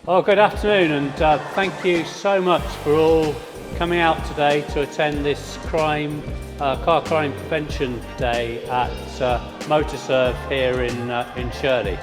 Oh, good afternoon, and thank you so much for all coming out today to attend this car crime prevention day at MotorServ here in Shirley.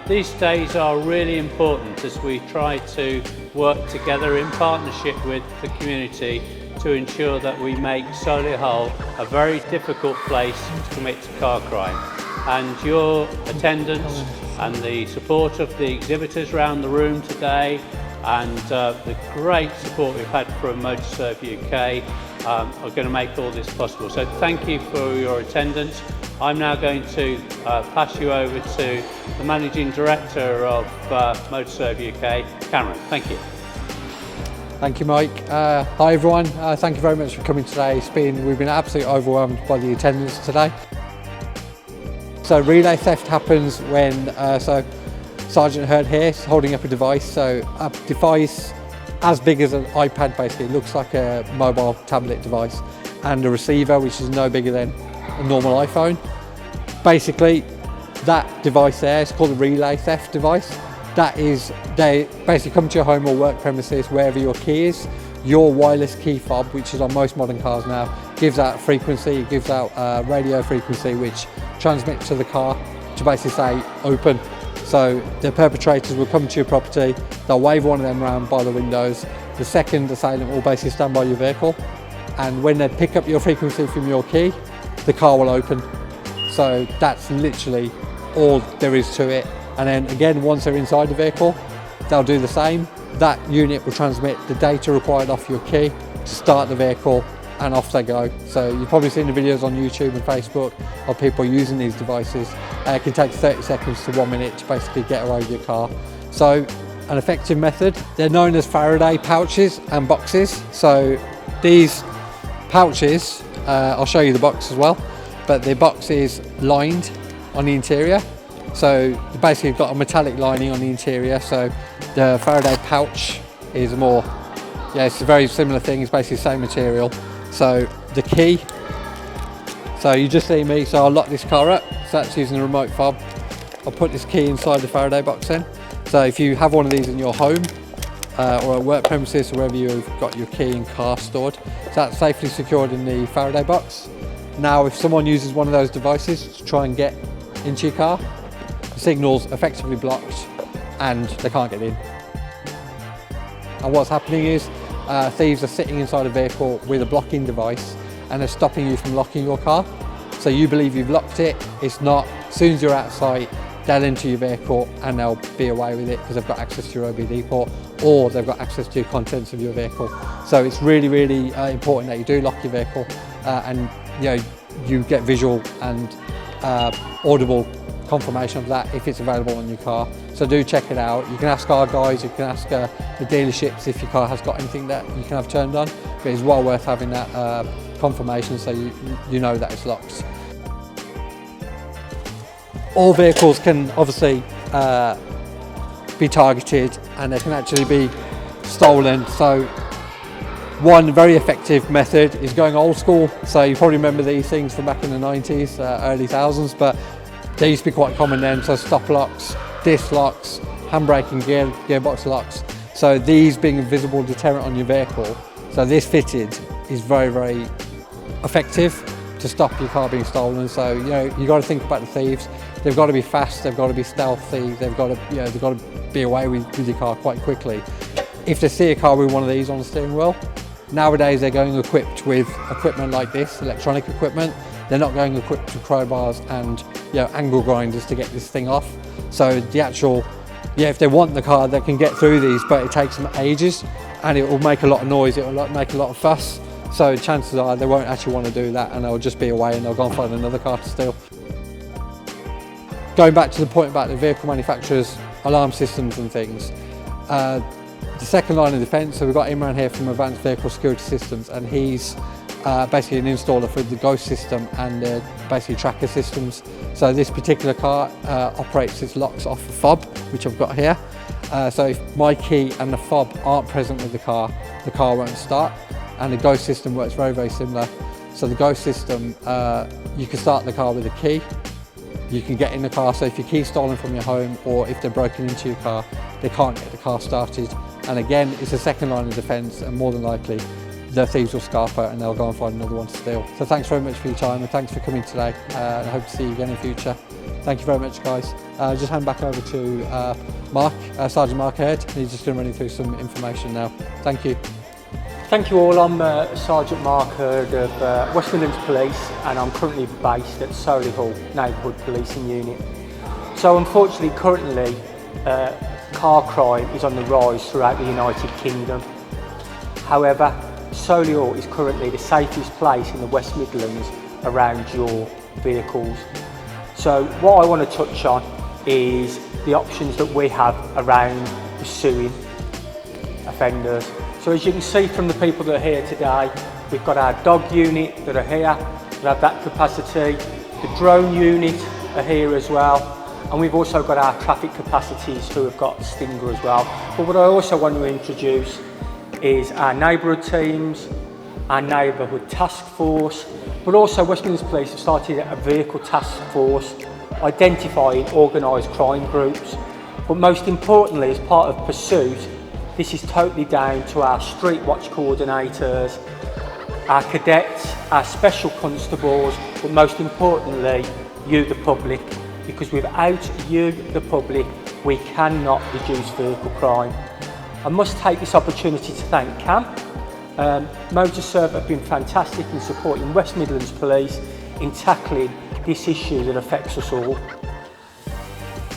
These days are really important as we try to work together in partnership with the community to ensure that we make Solihull a very difficult place to commit car crime. And your attendance and the support of the exhibitors around the room today and the great support we've had from MotorServ UK are going to make all this possible. So thank you for your attendance. I'm now going to pass you over to the Managing Director of MotorServ UK, Kamran. Thank you. Thank you, Mike. Hi everyone, thank you very much for coming today. We've been absolutely overwhelmed by the attendance today. So relay theft happens when, so Sergeant Heard here is holding up a device, so a device as big as an iPad basically, looks like a mobile tablet device, and a receiver which is no bigger than a normal iPhone. Basically, that device there is called a relay theft device. That is, they basically come to your home or work premises, wherever your key is. Your wireless key fob, which is on most modern cars now, gives out frequency, it gives out radio frequency, which transmits to the car to basically say open. So the perpetrators will come to your property, they'll wave one of them around by the windows. The second assailant will basically stand by your vehicle, and when they pick up your frequency from your key, the car will open. So that's literally all there is to it. And then again, once they're inside the vehicle, they'll do the same. That unit will transmit the data required off your key to start the vehicle, and off they go. So you've probably seen the videos on YouTube and Facebook of people using these devices. It can take 30 seconds to 1 minute to basically get away with your car. So an effective method, they're known as Faraday pouches and boxes. So these pouches, I'll show you the box as well, but the box is lined on the interior. So you basically got a metallic lining on the interior. So the Faraday pouch is more, it's a very similar thing, it's basically the same material. So the key, so you just see me, so I'll lock this car up, so that's using a remote fob. I'll put this key inside the Faraday box in. So if you have one of these in your home or at work premises or wherever you've got your key and car stored, so that's safely secured in the Faraday box. Now if someone uses one of those devices to try and get into your car, the signal's effectively blocked and they can't get in. And what's happening is thieves are sitting inside a vehicle with a blocking device and they're stopping you from locking your car. So you believe you've locked it, it's not. As soon as you're out of sight, they'll enter your vehicle and they'll be away with it because they've got access to your OBD port or they've got access to your contents of your vehicle. So it's really, really important that you do lock your vehicle and you get visual and audible confirmation of that if it's available on your car. So do check it out. You can ask our guys, you can ask the dealerships if your car has got anything that you can have turned on, but it's well worth having that confirmation so you know that it's locked. All vehicles can obviously be targeted and they can actually be stolen. So one very effective method is going old school. So you probably remember these things from back in the 90s, early thousands, but they used to be quite common then. So stop locks, disc locks, handbrake and gearbox locks. So these being a visible deterrent on your vehicle, so this fitted is very, very effective to stop your car being stolen. So you got to think about the thieves. They've got to be fast, they've got to be stealthy, they've got to be away with your car quite quickly. If they see a car with one of these on the steering wheel, nowadays they're going equipped with equipment like this, electronic equipment. They're not going equipped with crowbars and angle grinders to get this thing off. So the actual, if they want the car, they can get through these, but it takes them ages and it will make a lot of noise, it will make a lot of fuss. So chances are they won't actually want to do that and they'll just be away and they'll go and find another car to steal. Going back to the point about the vehicle manufacturers, alarm systems and things, the second line of defence, so we've got Imran here from Advanced Vehicle Security Systems, and he's basically an installer for the Ghost system and basically tracker systems. So this particular car operates its locks off a fob, which I've got here. So if my key and the fob aren't present with the car won't start. And the Ghost system works very, very similar. So the Ghost system, you can start the car with a key. You can get in the car, so if your key's stolen from your home or if they're broken into your car, they can't get the car started. And again, it's a second line of defence, and more than likely the thieves will scarper and they'll go and find another one to steal. So thanks very much for your time, and thanks for coming today, and I hope to see you again in future. Thank you very much, guys. Just hand back over to Mark, Sergeant Mark Heard. He's just going to run you through some information now. Thank you. Thank you all. I'm Sergeant Mark Heard of West Midlands Police, and I'm currently based at Solihull Neighbourhood Policing Unit. So unfortunately, currently, car crime is on the rise throughout the United Kingdom. However, Solihull is currently the safest place in the West Midlands around your vehicles. So what I want to touch on is the options that we have around pursuing offenders. So as you can see from the people that are here today, we've got our dog unit that are here, that have that capacity. The drone unit are here as well. And we've also got our traffic capacities who have got Stinger as well. But what I also want to introduce is our neighbourhood teams, our neighbourhood task force, but also West Midlands Police have started a vehicle task force identifying organised crime groups. But most importantly, as part of pursuit, this is totally down to our street watch coordinators, our cadets, our special constables, but most importantly, you the public, because without you the public, we cannot reduce vehicle crime. I must take this opportunity to thank CAM. MotorServ have been fantastic in supporting West Midlands Police in tackling this issue that affects us all.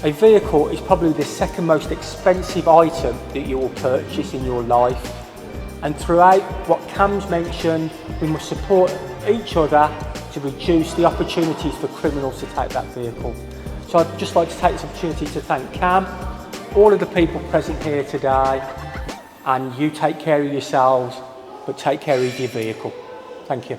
A vehicle is probably the second most expensive item that you will purchase in your life. And throughout what Cam's mentioned, we must support each other to reduce the opportunities for criminals to take that vehicle. So I'd just like to take this opportunity to thank Cam, all of the people present here today, and you take care of yourselves, but take care of your vehicle. Thank you.